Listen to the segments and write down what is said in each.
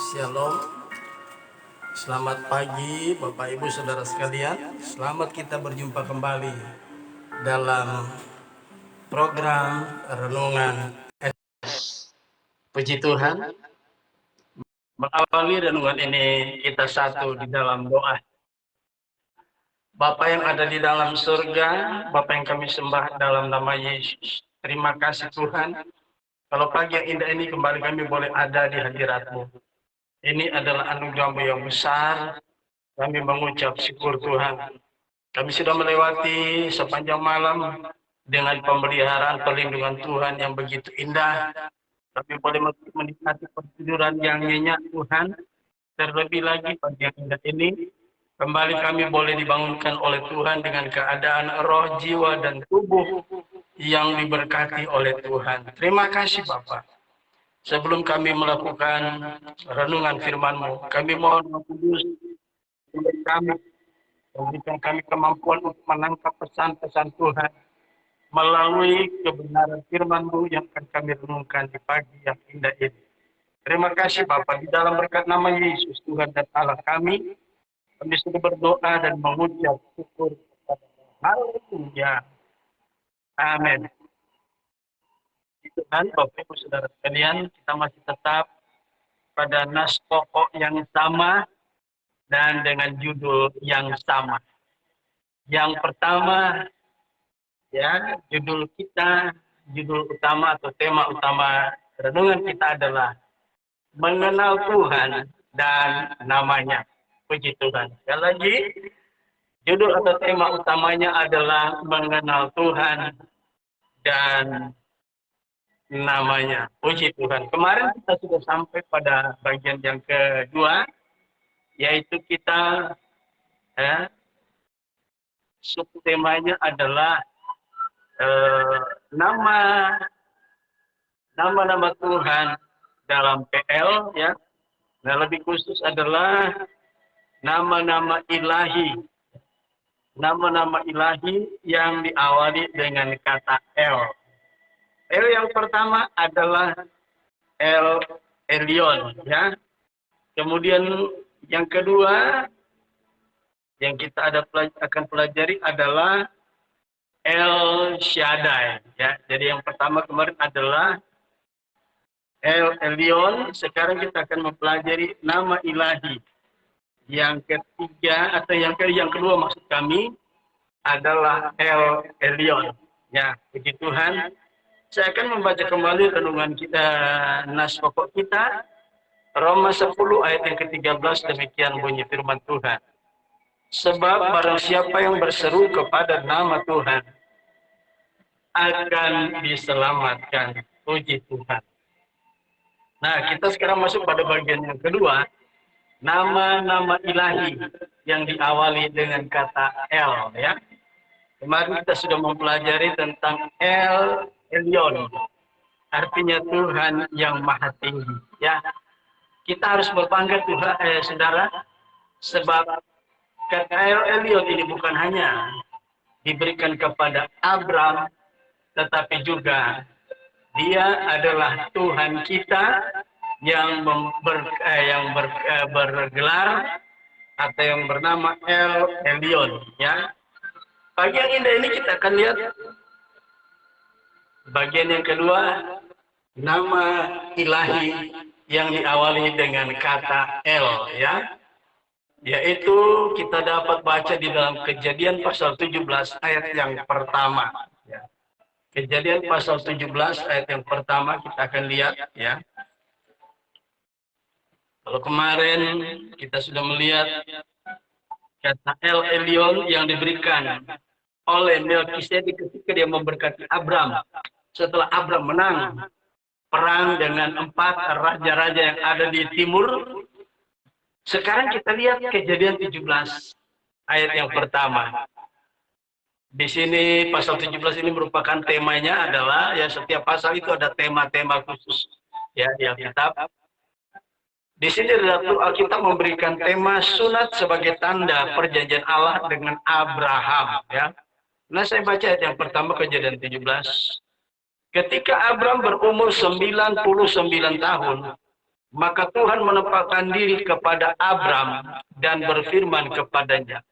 Shalom, selamat pagi Bapak Ibu Saudara sekalian. Selamat kita berjumpa kembali dalam program Renungan. Puji Tuhan, mengawali renungan ini kita satu di dalam doa. Bapa yang ada di dalam surga, Bapa yang kami sembah dalam nama Yesus. Terima kasih Tuhan, kalau pagi yang indah ini kembali kami boleh ada di hadirat-Mu. Ini adalah anugerah-Mu yang besar. Kami mengucap syukur Tuhan. Kami sudah melewati sepanjang malam dengan pemeliharaan perlindungan Tuhan yang begitu indah. Kami boleh menikmati pertiduran yang nyenyak Tuhan. Terlebih lagi pagi yang indah ini, kembali kami boleh dibangunkan oleh Tuhan dengan keadaan roh, jiwa, dan tubuh yang diberkati oleh Tuhan. Terima kasih Bapak. Sebelum kami melakukan renungan firman-Mu, kami mohon Roh Kudus kami, memberikan kami kemampuan untuk menangkap pesan-pesan Tuhan melalui kebenaran firman-Mu yang akan kami renungkan di pagi yang indah ini. Terima kasih Bapa, di dalam berkat nama Yesus Tuhan dan Allah kami sudah berdoa dan mengucap syukur kepada Haleluya. Amin. Tuhan, Bapak Ibu Saudara sekalian, kita masih tetap pada nas pokok yang sama dan dengan judul yang sama. Yang pertama, ya, judul utama atau tema utama renungan kita adalah mengenal Tuhan dan namanya. Puji Tuhan. Sekali lagi, judul atau tema utamanya adalah mengenal Tuhan dan namanya. Puji Tuhan. Kemarin kita sudah sampai pada bagian yang kedua, yaitu kita subtemanya adalah nama-nama Tuhan dalam PL, ya. Nah, lebih khusus adalah nama-nama ilahi. Nama-nama ilahi yang diawali dengan kata L. L yang pertama adalah El Elyon, ya. Kemudian yang kedua yang kita akan pelajari adalah El Shaddai, ya. Jadi yang pertama kemarin adalah El Elyon, sekarang kita akan mempelajari nama ilahi. Yang ketiga atau yang kedua maksud kami adalah El Elyon. Ya, puji Tuhan. Saya akan membaca kembali renungan kita, nas pokok kita, Roma 10 ayat yang ke-13, demikian bunyi firman Tuhan. Sebab barang siapa yang berseru kepada nama Tuhan akan diselamatkan. Puji Tuhan. Nah, kita sekarang masuk pada bagian yang kedua, nama-nama ilahi yang diawali dengan kata El, ya. Kemarin kita sudah mempelajari tentang El Elyon, artinya Tuhan yang maha tinggi, ya. Kita harus berbangga Tuhan, saudara, sebab kata El Elyon ini bukan hanya diberikan kepada Abraham, tetapi juga Dia adalah Tuhan kita yang bergelar atau yang bernama El Elyon, ya. Pagi yang indah ini kita akan lihat bagian yang kedua, nama ilahi yang diawali dengan kata El, ya. Yaitu kita dapat baca di dalam Kejadian pasal 17 ayat yang pertama, ya. Kejadian pasal 17 ayat yang pertama kita akan lihat, ya. Kalau kemarin kita sudah melihat kata El Elyon yang diberikan oleh Melkisedek ketika dia memberkati Abram setelah Abram menang perang dengan 4 raja-raja yang ada di timur. Sekarang kita lihat Kejadian 17 ayat yang pertama. Di sini pasal 17 ini merupakan temanya adalah, ya, setiap pasal itu ada tema-tema khusus, ya, di Alkitab. Di sini Alkitab memberikan tema sunat sebagai tanda perjanjian Allah dengan Abraham, ya. Nah, saya baca ayat yang pertama Kejadian 17. Ketika Abram berumur 99 tahun, Maka Tuhan menempatkan diri kepada Abram dan berfirman kepadanya,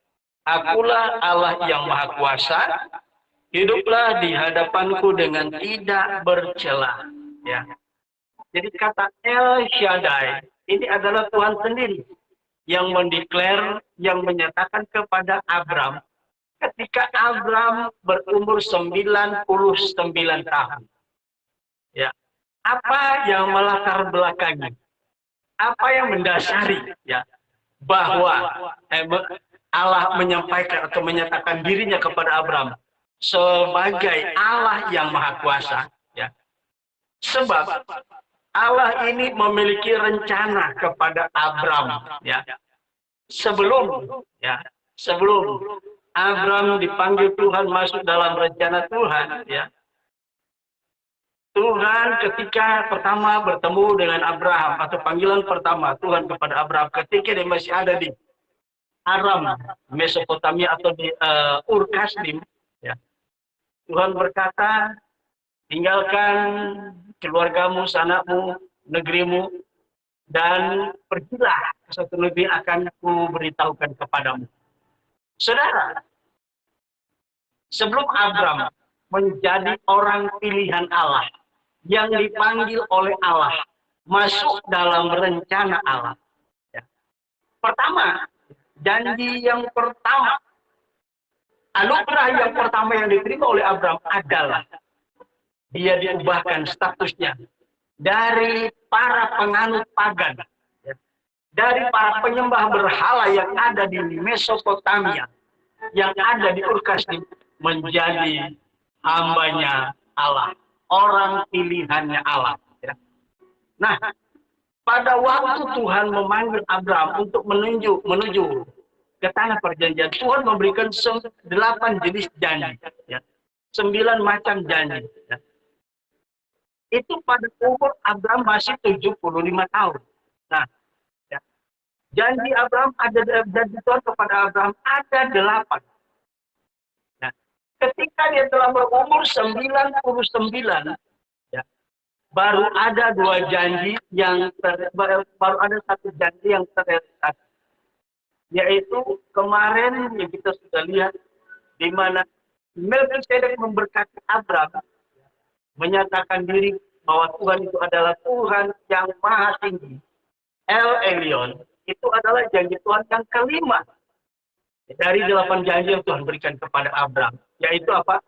Akulah Allah yang Maha Kuasa, hiduplah di hadapanku dengan tidak bercela. Ya. Jadi kata El Shaddai ini adalah Tuhan sendiri yang mendeklar, yang menyatakan kepada Abram ketika Abram berumur 99 tahun. Ya. Apa yang melatar belakangi? Apa yang mendasari ya bahwa Allah menyampaikan atau menyatakan dirinya kepada Abram sebagai Allah yang Maha Kuasa ya. Sebab Allah ini memiliki rencana kepada Abram ya. Sebelum Abram dipanggil Tuhan masuk dalam rencana Tuhan ya. Tuhan ketika pertama bertemu dengan Abraham atau panggilan pertama Tuhan kepada Abraham ketika dia masih ada di Aram, Mesopotamia atau di Ur Kasdim, ya. Tuhan berkata, tinggalkan keluargamu, sanakmu, negerimu, dan pergilah ke satu negeri akan kuberitahukan kepadamu. Saudara, sebelum Abram menjadi orang pilihan Allah, yang dipanggil oleh Allah, masuk dalam rencana Allah. Ya. Pertama, janji yang pertama, anugerah yang pertama yang diterima oleh Abram adalah dia diubahkan statusnya dari para penganut pagan, ya, dari para penyembah berhala yang ada di Mesopotamia, yang ada di Ur Kasdim, menjadi hambanya Allah. Orang pilihannya Allah. Ya. Nah, pada waktu Tuhan memanggil Abram untuk menuju ke tanah perjanjian, Tuhan memberikan 8 jenis janji, ya. 9 macam janji. Ya. Itu pada umur Abram masih 75 tahun. Nah, ya. Janji Abram janji Tuhan kepada Abram ada 8. Ketika dia telah berumur 99, ya, baru ada 2 janji yang baru ada 1 janji yang terrealisasi, yaitu kemarin yang kita sudah lihat di mana Melkisedek memberkati Abram, menyatakan diri bahwa Tuhan itu adalah Tuhan yang Maha Tinggi. El Elyon itu adalah janji Tuhan yang kelima dari 8 janji yang Tuhan berikan kepada Abram, yaitu apa?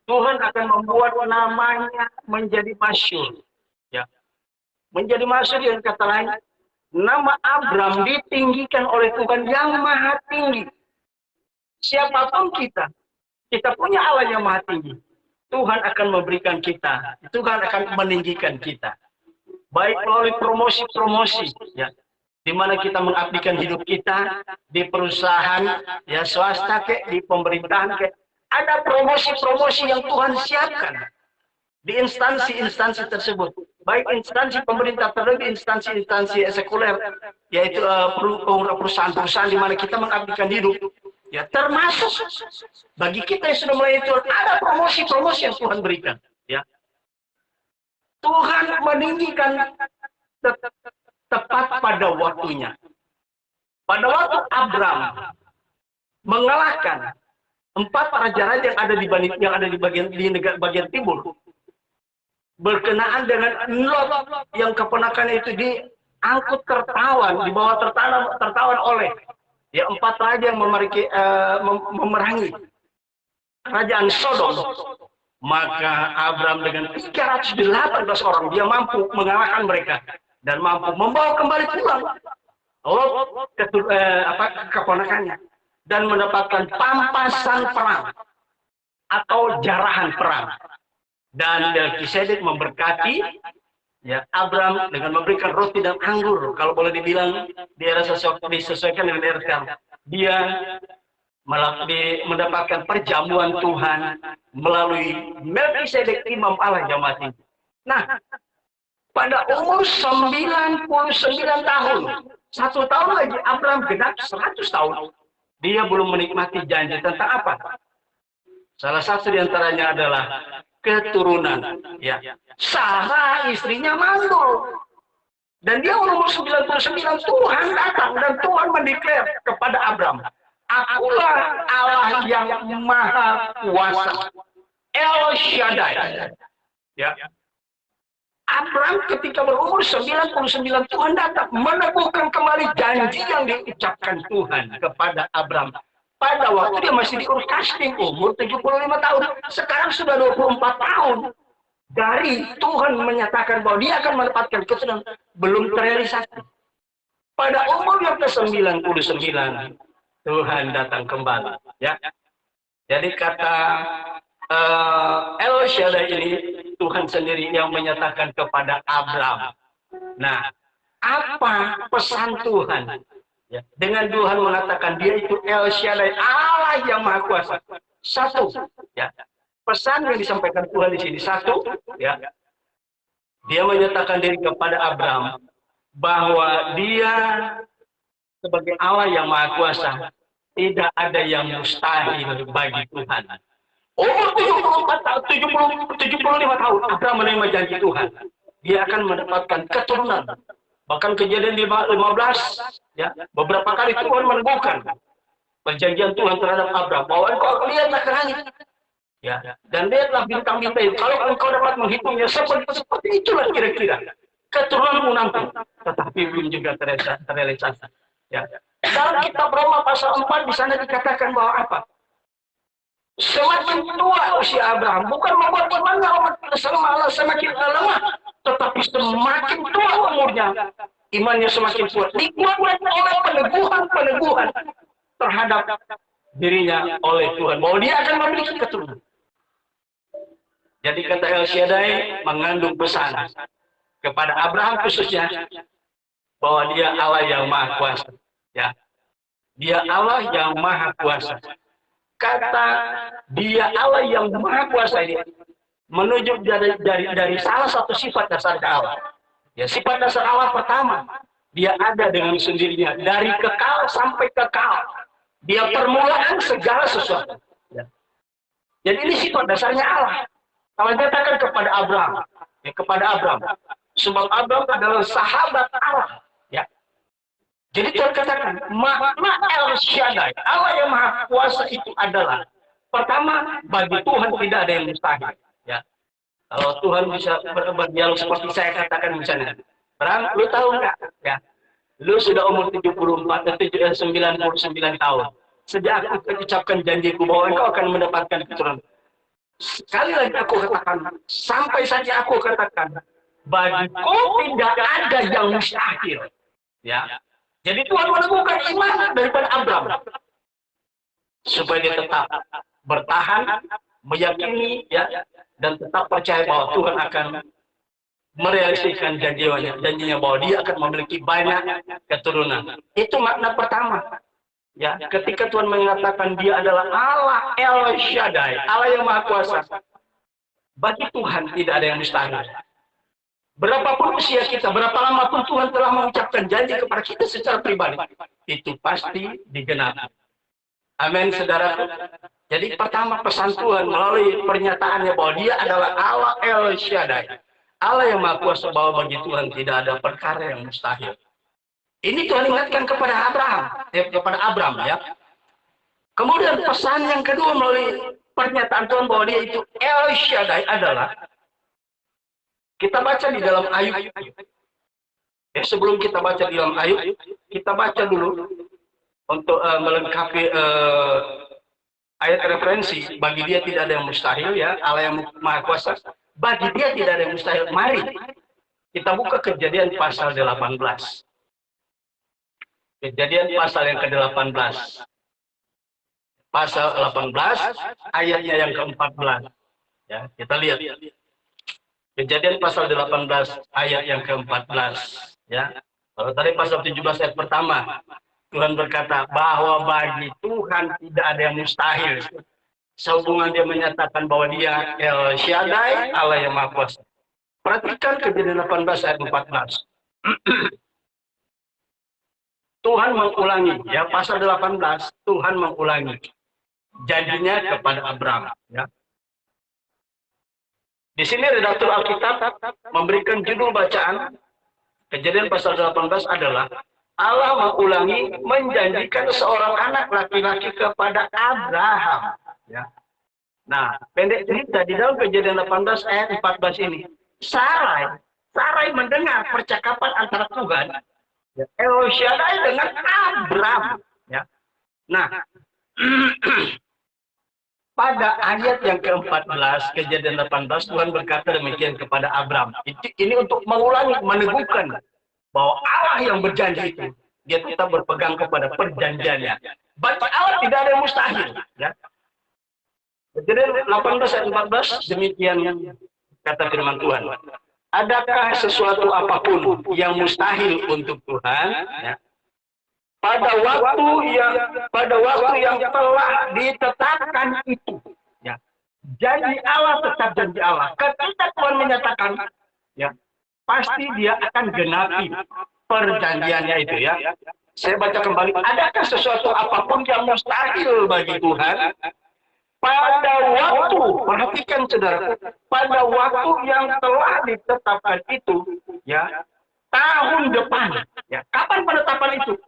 Tuhan akan membuat namanya menjadi masyhur. Ya. Menjadi masyhur dengan kata lain, nama Abram ditinggikan oleh Tuhan yang Maha Tinggi. Siapapun kita punya Allah yang Maha Tinggi. Tuhan akan memberikan kita, Tuhan akan meninggikan kita. Baik melalui promosi-promosi, ya, di mana kita mengabdikan hidup kita di perusahaan ya swasta di pemerintahan ada promosi-promosi yang Tuhan siapkan di instansi-instansi tersebut, baik instansi pemerintah terlebih instansi-instansi sekuler, yaitu perusahaan-perusahaan di mana kita mengabdikan hidup ya, termasuk bagi kita yang sudah mulai itu ada promosi-promosi yang Tuhan berikan ya. Tuhan meninggikan tepat pada waktunya. Pada waktu Abram mengalahkan 4 raja-raja yang ada di bagian timur, berkenaan dengan Lot yang keponakannya itu diangkut tertawan, dibawa tertawan oleh ya 4 raja yang memerangi kerajaan Sodom. Maka Abram dengan 318 orang dia mampu mengalahkan mereka dan mampu membawa kembali pulang keponakannya dan mendapatkan pampasan perang atau jarahan perang. Dan Melkisedek memberkati ya Abram dengan memberikan roti dan anggur, kalau boleh dibilang disesuaikan dengan era sekarang. Dia mendapatkan perjamuan Tuhan melalui Melkisedek imam Allah yang mati. Nah, pada umur 99 tahun, 1 tahun lagi Abram genap 100 tahun. Dia belum menikmati janji tentang apa? Salah satu diantaranya adalah keturunan. Ya, Sarah istrinya mandul. Dan dia umur 99, Tuhan datang dan Tuhan mendeklar kepada Abram, akulah Allah yang maha kuasa, El Shaddai. Ya. Abram ketika berumur 99, Tuhan datang meneguhkan kembali janji yang diucapkan Tuhan kepada Abram. Pada waktu dia masih diurus casting, umur 75 tahun. Sekarang sudah 24 tahun. Dari Tuhan menyatakan bahwa dia akan mendapatkan keturunan, belum terrealisasi. Pada umur yang ke-99, Tuhan datang kembali. Ya. Jadi kata El Shaddai ini, Tuhan sendiri yang menyatakan kepada Abram. Nah, apa pesan Tuhan? Ya. Dengan Tuhan mengatakan dia itu El Shaddai, Allah yang Maha Kuasa. Satu, ya. Pesan yang disampaikan Tuhan di sini satu, ya, dia menyatakan diri kepada Abram bahwa dia sebagai Allah yang Maha Kuasa, tidak ada yang mustahil bagi Tuhan. Umur 74 tahun, 75 tahun, Abram menerima janji Tuhan. Dia akan mendapatkan keturunan. Bahkan kejadian 15, ya, beberapa kali Tuhan meneguhkan perjanjian Tuhan terhadap Abram bahwa engkau lihatlah ke langit. Ya, dan lihatlah bintang-bintang itu. Kalau engkau dapat menghitungnya seperti itulah kira-kira keturunanmu nanti. Tetapi belum juga terrealisasi. Ya. Dalam kitab Roma pasal 4 di sana dikatakan bahwa apa? Semakin tua usia Abraham, bukan membuat imannya semakin lemah, tetapi semakin tua umurnya, imannya semakin kuat. Dikuatkan oleh peneguhan terhadap dirinya oleh Tuhan, bahwa dia akan memiliki keturunan. Jadi kata El Shaddai mengandung pesan kepada Abraham khususnya bahwa dia Allah yang Maha Kuasa. Ya, dia Allah yang Maha Kuasa. Kata dia Allah yang Maha Kuasa ini menunjuk dari salah satu sifat dasar Allah. Ya, sifat dasar Allah pertama, dia ada dengan sendirinya dari kekal sampai kekal. Dia permulaan segala sesuatu. Ya. Jadi ini sifat dasarnya Allah. Allah katakan kepada Abram, sebab Abram adalah sahabat Allah. Ya. Jadi Tuhan katakan, makna El Shaddai, Allah yang Maha Kuasa itu adalah, pertama, bagi Tuhan tidak ada yang mustahil. Ya. Kalau Tuhan bisa berdialog seperti saya katakan misalnya, Bram, lu tahu nggak? Ya. Lu sudah umur 99 tahun. Sejak aku ucapkan janjiku bahwa engkau akan mendapatkan keturunan. Sekali lagi aku katakan, sampai saja aku katakan, bagiku tidak ada yang mustahil. Ya. Jadi Tuhan menemukan iman daripada Abram supaya dia tetap bertahan, meyakini, ya, dan tetap percaya bahwa Tuhan akan merealisasikan janjinya bahwa dia akan memiliki banyak keturunan. Itu makna pertama. Ya, ketika Tuhan mengatakan dia adalah Allah El Shaddai, Allah yang Maha Kuasa, bagi Tuhan tidak ada yang mustahil. Berapapun usia kita, berapa lama pun Tuhan telah mengucapkan janji kepada kita secara pribadi, itu pasti digenapi. Amin, saudara. Jadi pertama pesan Tuhan melalui pernyataannya bahwa dia adalah Allah El Shaddai, Allah yang Maha Kuasa, bahwa bagi Tuhan tidak ada perkara yang mustahil. Ini Tuhan ingatkan kepada Abram, ya. Kemudian pesan yang kedua melalui pernyataan Tuhan bahwa dia itu El Shaddai adalah, kita baca di dalam Ayub. Ya, sebelum kita baca di dalam Ayub, kita baca dulu untuk melengkapi ayat referensi. Bagi dia tidak ada yang mustahil, ya, Allah yang Maha Kuasa. Bagi dia tidak ada yang mustahil. Mari kita buka Kejadian pasal 18. Kejadian pasal yang ke-18. Pasal 18 ayatnya yang ke-14. Ya, kita lihat. Kejadian pasal 18 ayat yang ke-14, ya. Kalau tadi pasal 17 ayat pertama, Tuhan berkata bahwa bagi Tuhan tidak ada yang mustahil. Sehubungan dia menyatakan bahwa dia El Shaddai, Allah yang Maha Kuasa. Perhatikan Kejadian 18 ayat 14. Tuhan mengulangi, ya, pasal 18, Tuhan mengulangi janjinya kepada Abram, ya. Di sini redaktur Alkitab memberikan judul bacaan Kejadian pasal 18 adalah Allah mengulangi menjanjikan seorang anak laki-laki kepada Abraham. Ya. Nah, pendek cerita di dalam Kejadian 18 ayat 14 ini, Sarai mendengar percakapan antara Tuhan, ya, El Shaddai dengan Abraham. Ya. Nah, pada ayat yang ke-14 Kejadian 18 Tuhan berkata demikian kepada Abraham. Ini untuk mengulangi, meneguhkan bahwa Allah yang berjanji itu dia tetap berpegang kepada perjanjiannya. Bagi Allah tidak ada yang mustahil. Ya. Kejadian 18 ayat 14 demikian kata firman Tuhan. Adakah sesuatu apapun yang mustahil untuk Tuhan? Ya. Pada waktu yang telah ditetapkan itu, ya, janji Allah tetap janji Allah. Ketika Tuhan menyatakan, ya, pasti Dia akan genapi perjanjiannya itu, ya. Saya baca kembali. Adakah sesuatu apapun yang mustahil bagi Tuhan? Pada waktu, perhatikan saudara, pada waktu yang telah ditetapkan itu, ya, tahun depan, ya, kapan penetapan itu?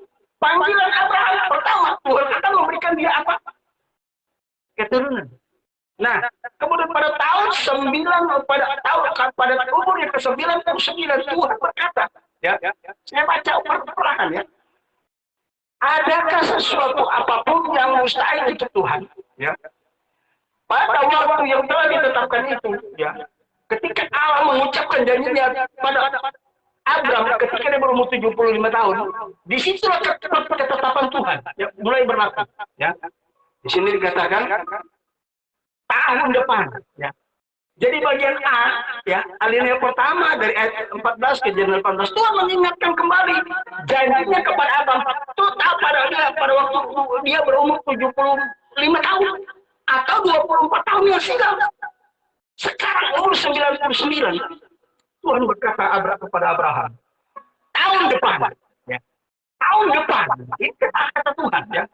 Panggilan Abraham pertama, Tuhan akan memberikan dia apa? Keturunan. Nah, kemudian pada tahun 9, pada umur yang ke-99 Tuhan berkata, ya, saya baca perlahan, ya. Adakah sesuatu apapun yang mustahil untuk Tuhan? Ya. Pada waktu yang telah ditetapkan itu, ya, ketika Allah mengucapkan janjinya pada Abraham ketika dia berumur 75 tahun, disitulah ketetapan Tuhan ya, mulai berlaku. Ya. Di sini dikatakan tahun depan. Ya. Jadi bagian A, ya, alinea pertama dari ayat 14 ke 18, Tuhan mengingatkan kembali janjinya kepada Abraham. Total pada waktu dia berumur 75 tahun atau 24 tahun yang silam. Sekarang umur 99. Tuhan berkata kepada Abraham, tahun depan, ya, tahun depan, ini kata Tuhan, ya,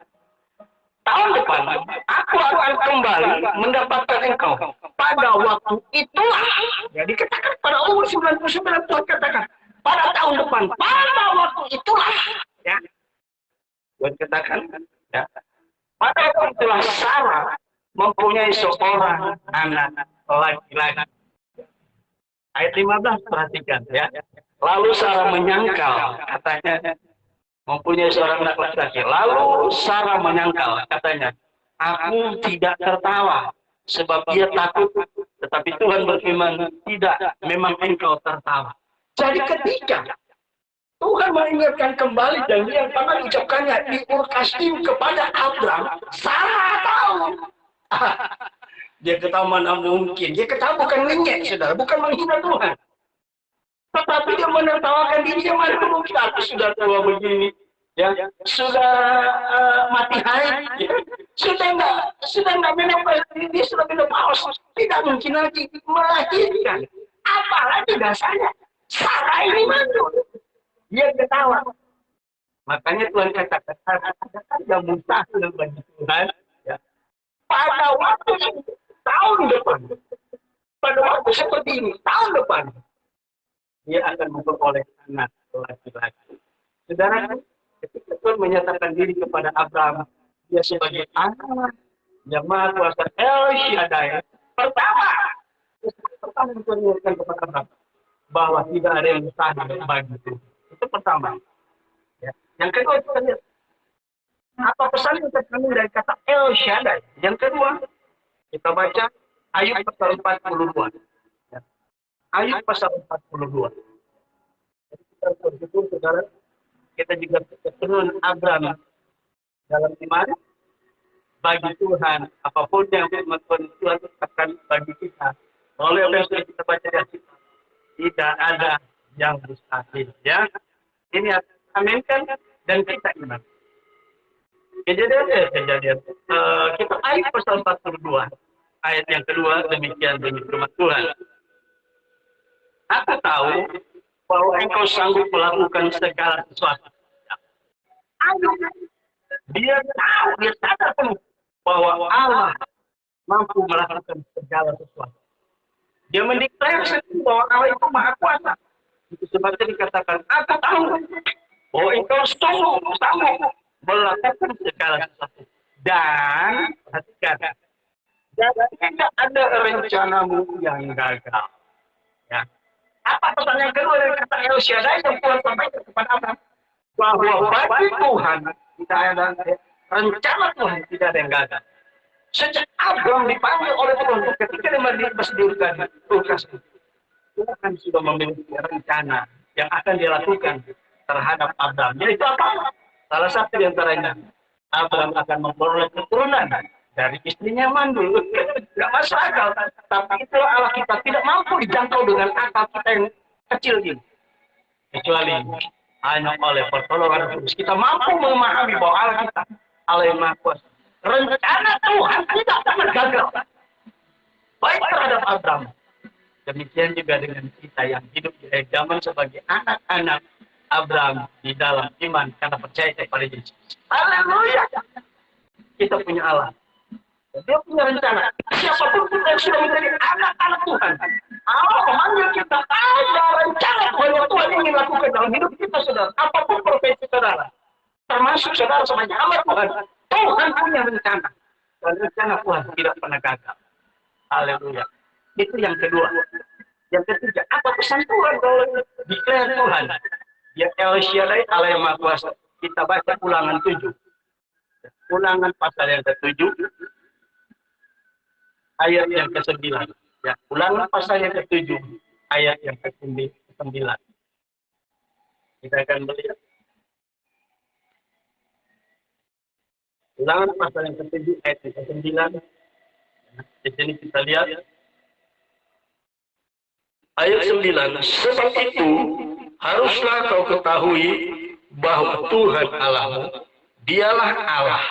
tahun depan, aku akan kembali mendapatkan engkau. Pada waktu itulah, ya, dikatakan pada umur 99 Tuhan katakan, pada tahun depan, pada waktu itulah, ya, Tuhan katakan, ya, pada waktu itulah Sarah mempunyai seorang anak laki-laki. Ayat 15 perhatikan, ya. Lalu Sarah menyangkal, katanya mempunyai seorang anak laki-laki. Lalu Sarah menyangkal, katanya, aku tidak tertawa sebab dia takut. Tetapi Tuhan berfirman, tidak, memang engkau tertawa. Jadi ketika Tuhan mengingatkan kembali janji yang pernah diucapkannya di Ur Kasdim kepada Abraham, Sarah tahu. Dia ketahui mana mungkin. Dia ketahui bukan ngenyek, saudara. Bukan menghina Tuhan. Tetapi dia menertawakan dirinya mana mungkin. Aku sudah tua begini. Ya, sudah mati haid. Ya. Sudah nggak menopause. Dia sudah menopause. Tidak mungkin lagi melahirkan. Apalagi dasarnya. Sarah ini mantul. Dia ketawa. Makanya Tuhan katakan, adakah yang mustahil bagi Tuhan? Ya. Pada waktu ini, tahun depan, pada waktu seperti ini, tahun depan, dia akan memperoleh anak laki-laki. Saudara, ketika Tuhan menyatakan diri kepada Abraham, dia sebagai anak yang maha kuasa El Shaddai. Pertama Tuhan menyatakan kepada Abraham bahwa tidak ada yang mustahil bagi itu. Itu pertama. Ya. Yang kedua, kita lihat apa pesan yang terkandung dari kata El Shaddai. Yang kedua, kita baca Ayub pasal 42. Ya. Ayub pasal 42. Jadi kita bersyukur, saudara, kita juga keturunan Abraham dalam iman. Bagi Tuhan, apapun yang Tuhan tetapkan bagi kita, melalui apa yang sudah kita baca di Alkitab, tidak ada yang mustahil. Ya, ini aminkan dan kita iman. Kejadian. Kita Ayub pasal 42. Ayat yang kedua, demikian bunyi firman Tuhan. Aku tahu bahwa engkau sanggup melakukan segala sesuatu. Ayub, dia tahu, dia sadar penuh bahwa Allah mampu melakukan segala sesuatu. Dia mendeklarasikan bahwa Allah itu maha kuasa. Itu sebabnya dikatakan, aku tahu bahwa engkau sanggup melakukan segala sesuatu. Dan, perhatikan, dan tidak ada rencanamu yang gagal. Ya. Apa pertanyaan kedua dari kata El Shaddai yang Tuhan sampaikan kepada Abraham? Bahwa bagi Tuhan tidak ada rencana Tuhan, tidak ada yang gagal. Sejak Abraham dipanggil oleh Tuhan ketika dia bersedurkan tugas, Tuhan sudah memiliki rencana yang akan dilakukan terhadap Abraham. Yaitu apa? Salah satu di antaranya, Abraham akan memperoleh keturunan dari istrinya mandul. Tidak masuk akal. Tapi itulah Allah kita tidak mampu dijangkau dengan akal kita yang kecil ini. Kecuali hanya oleh pertolongan Kristus kita mampu memahami bahwa Allah kita Allah yang Maha Kuasa. Rencana Tuhan tidak pernah gagal. Baik terhadap Abraham. Demikian juga dengan kita yang hidup di zaman sebagai anak-anak Abraham di dalam iman karena percaya kepada Yesus. Haleluya. Kita punya Allah. Dia punya rencana. Siapapun kita yang sudah menjadi anak-anak Tuhan, Allah memanggil kita, ada rencana Tuhan yang Tuhan ingin lakukan dalam hidup kita, saudara. Apapun profesi saudara, termasuk saudara sebagai hamba Tuhan, Tuhan punya rencana. Dan rencana Tuhan tidak pernah gagal. Haleluya. Itu yang kedua. Yang ketiga, apa pesan Tuhan kalau declare Tuhan? Ya El Shaddai, Allah yang Maha Kuasa. Kita baca Ulangan 7. Ulangan pasal yang ke-7. Ayat yang ke-9. Ya, Ulangan pasal yang ke-7. Ayat yang ke-9. Kita akan melihat. Ulangan pasal yang ke-7 ayat yang ke-9. Di sini kita lihat. Ayat 9. Sebab itu, haruslah kau ketahui bahwa Tuhan Allahmu, dialah Allah.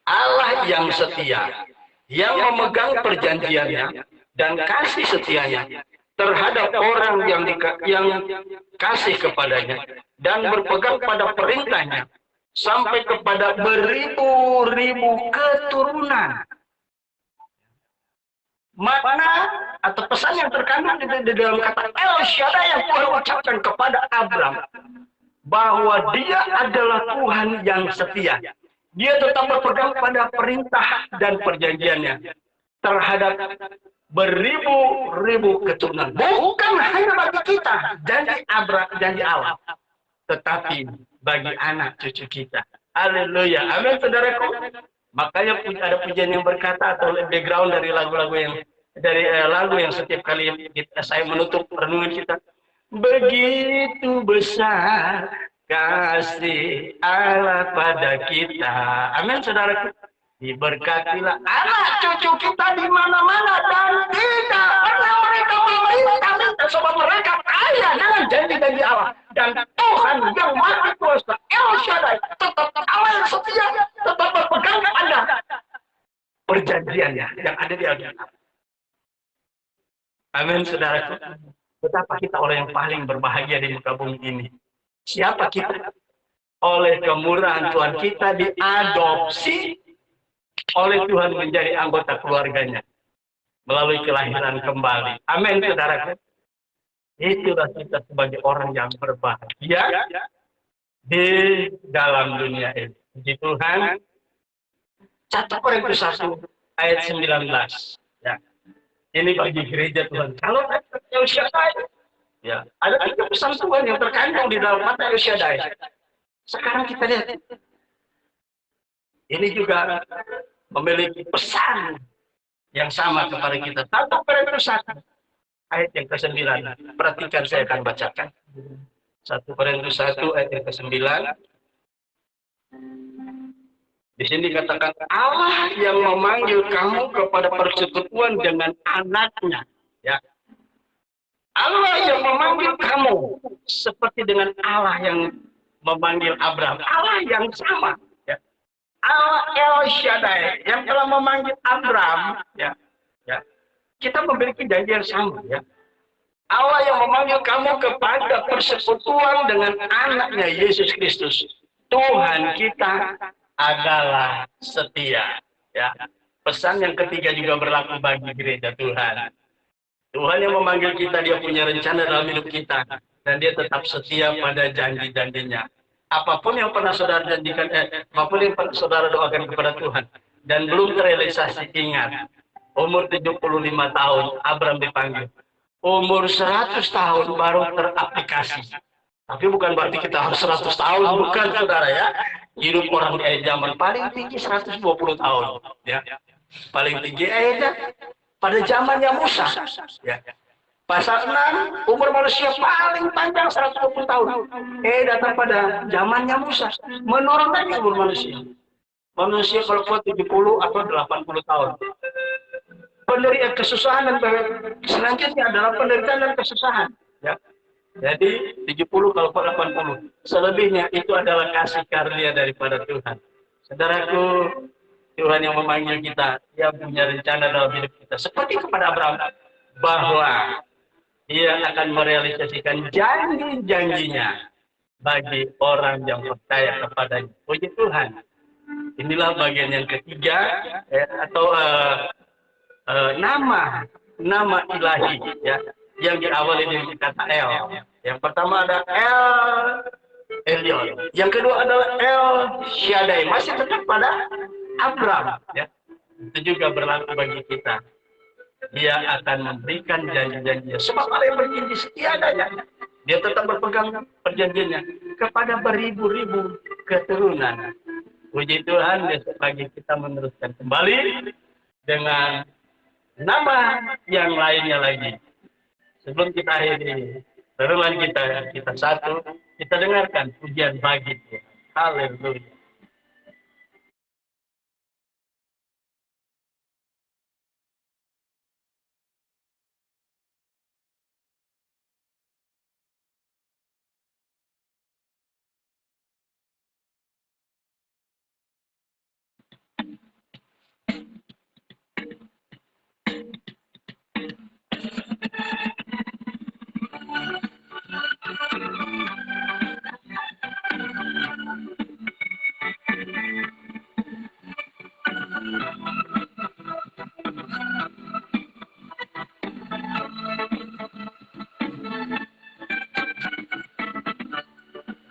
Allah yang setia, yang memegang perjanjiannya dan kasih setianya terhadap orang yang kasih kepadanya dan berpegang pada perintahnya sampai kepada beribu-ribu keturunan. Makna atau pesan yang terkandung di dalam kata El Shaddai yang Tuhan ucapkan kepada Abraham, bahwa dia adalah Tuhan yang setia. Dia tetap berpegang pada perintah dan perjanjiannya terhadap beribu-ribu keturunan. Bukan hanya bagi kita, janji Allah, tetapi bagi anak cucu kita. Haleluya. Amin, saudaraku. Makanya ada pujian yang berkata atau background dari lagu-lagu yang lagu yang setiap kali saya menutup renungan kita. Begitu besar kasih Allah pada kita. Amin, saudaraku. Diberkatilah anak cucu kita di mana-mana dan tidak pernah mereka meminta sebab mereka kaya dengan janji-janji Allah. Dan Tuhan yang Maha Kuasa, El Shaddai, tetap Allah yang setia, tetap berpegang pada perjanjiannya yang ada di Alkitab. Amin, saudaraku. Betapa kita orang yang paling berbahagia di muka bumi ini. Siapa kita? Oleh kemurahan Tuhan kita diadopsi oleh Tuhan menjadi anggota keluarganya melalui kelahiran kembali. Amin, saudaraku. Itulah kita sebagai orang yang berbahagia di dalam dunia ini. Puji Tuhan. 1 Korintus 1 ayat 19. Ya. Ini bagi gereja Tuhan. Kalau El Shaddai, ya, ada 3 pesan Tuhan yang terkandung di dalam kata El Shaddai. Sekarang kita lihat. Ini juga memiliki pesan yang sama kepada kita. 1 Korintus 1 ayat yang ke-9. Perhatikan, saya akan bacakan. 1 Korintus 1 ayat yang ke-9. Di sini dikatakan Allah yang memanggil kamu kepada persekutuan dengan anaknya. Ya. Allah yang memanggil kamu seperti dengan Allah yang memanggil Abraham. Allah yang sama. Ya. Allah El Shaddai yang telah memanggil Abraham. Ya. Ya. Kita memiliki janji yang sama. Ya. Allah yang memanggil kamu kepada persekutuan dengan anaknya Yesus Kristus. Tuhan kita adalah setia. Ya. Pesan yang ketiga juga berlaku bagi gereja Tuhan. Tuhan yang memanggil kita, dia punya rencana dalam hidup kita. dan dia tetap setia pada janji-janjinya. Apapun yang pernah saudara janjikan, apapun yang pernah saudara doakan kepada Tuhan, dan belum terrealisasi, ingat, umur 75 tahun, Abram dipanggil. Umur 100 tahun baru teraplikasi. Tapi bukan berarti kita harus 100 tahun, bukan saudara ya. Hidup orang di akhir zaman paling tinggi 120 tahun. Ya. Paling tinggi akhirnya pada zamannya Musa. Ya. Pasal 6, umur manusia paling panjang 120 tahun. Datang pada zamannya Musa. Menurun lagi umur manusia. Manusia kalau kuat 70 atau 80 tahun. Penderitaan kesusahan dan selanjutnya adalah penderitaan dan kesusahan. Ya. Jadi 70 kalau 80. Selebihnya itu adalah kasih karunia daripada Tuhan. Saudaraku, Tuhan yang memanggil kita, Dia punya rencana dalam hidup kita. Seperti kepada Abraham, bahwa Dia akan merealisasikan janji-janjinya bagi orang yang percaya kepadanya. Puji Tuhan. Inilah bagian yang ketiga, atau nama ilahi, ya, yang diawali dengan kata El. Yang pertama ada El Elyon. Yang kedua adalah El Shaddai. Masih tetap pada Abram. Ya. Itu juga berlaku bagi kita. Dia akan memberikan janji-janjinya. Sebab Allah yang berjanji setia adanya. Dia tetap berpegang perjanjiannya kepada beribu-ribu keturunan. Puji Tuhan, besok pagi kita meneruskan kembali dengan nama yang lainnya lagi. Sebelum kita akhiri renungan kita satu, kita dengarkan pujian bagi Tuhan. Haleluya.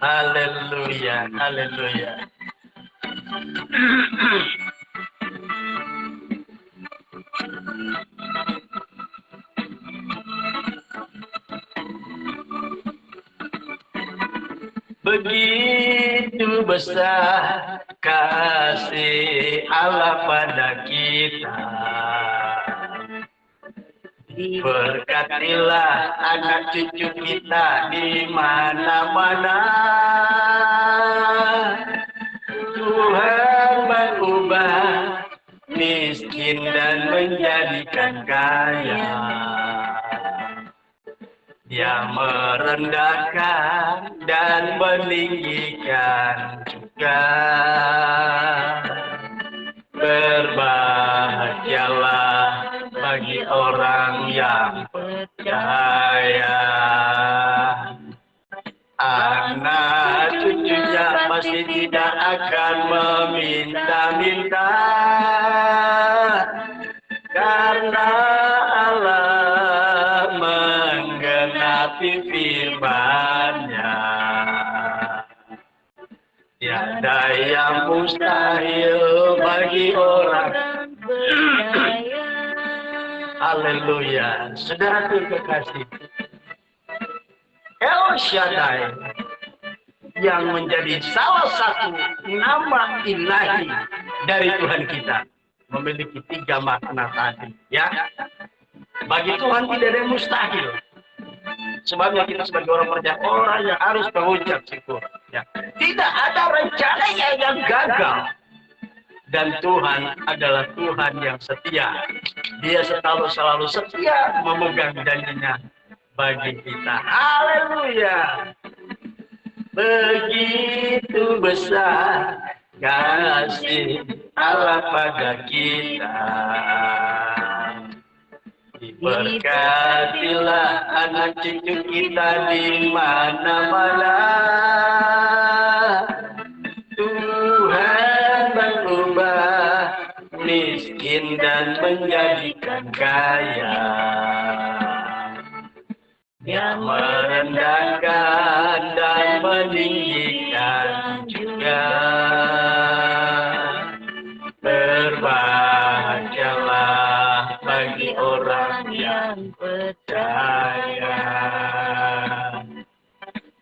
Haleluya, haleluya. Begitu besar kasih Allah pada kita. Berkatilah anak cucu kita di mana-mana. Tuhan mengubah miskin dan menjadikan kaya. Dia merendahkan dan meninggikan juga. Berbahagialah bagi orang yang percaya. Anak cucunya pasti tidak akan meminta-minta, karena Allah menggenapi firman-Nya. Tiada yang mustahil bagi orang percaya. Haleluya. Saudaraku kekasih, El Shaddai yang menjadi salah satu nama ilahi dari Tuhan kita memiliki 3 makna tadi, ya. Bagi Tuhan tidak ada yang mustahil. Sebabnya kita sebagai orang percaya, orang yang harus mengucap syukur. Ya. Tidak ada rencananya yang gagal. Dan Tuhan adalah Tuhan yang setia. Dia selalu setia memegang janjinya bagi kita. Haleluya. Begitu besar kasih Allah pada kita. Berkatilah anak cucu kita di mana-mana. Tuhan mengubah miskin dan menjadikan kaya. Dia merendahkan dan meninggikan juga. Berbahagialah bagi orang yang percaya.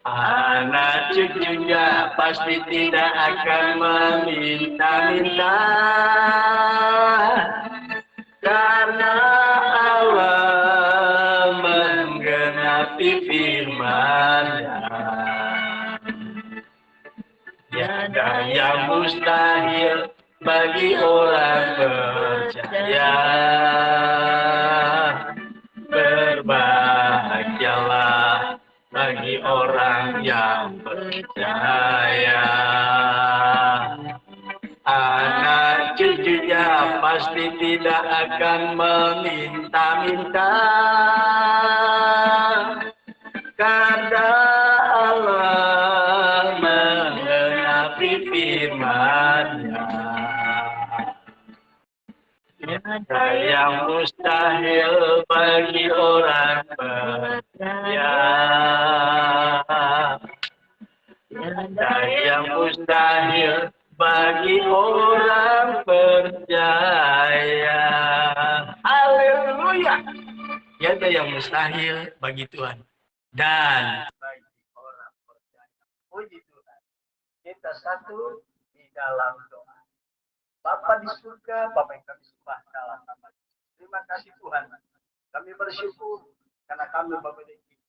Anak cucunya pasti tidak akan meminta-minta, karena Allah menggenapi firman-Nya. Tiada yang mustahil bagi orang percaya. Berbahagialah bagi orang yang percaya. Anak cucunya pasti tidak akan meminta-minta, karena Allah menggenapi firman-Nya. Tiada yang mustahil bagi orang percaya. Tiada yang mustahil bagi orang percaya. Haleluya. Tiada yang mustahil bagi Tuhan dan bagi orang percaya. Puji Tuhan. Kita satu di dalam doa. Bapa di surga, Bapa yang kami sembah dalam nama. Terima kasih Tuhan. Kami bersyukur karena kami memiliki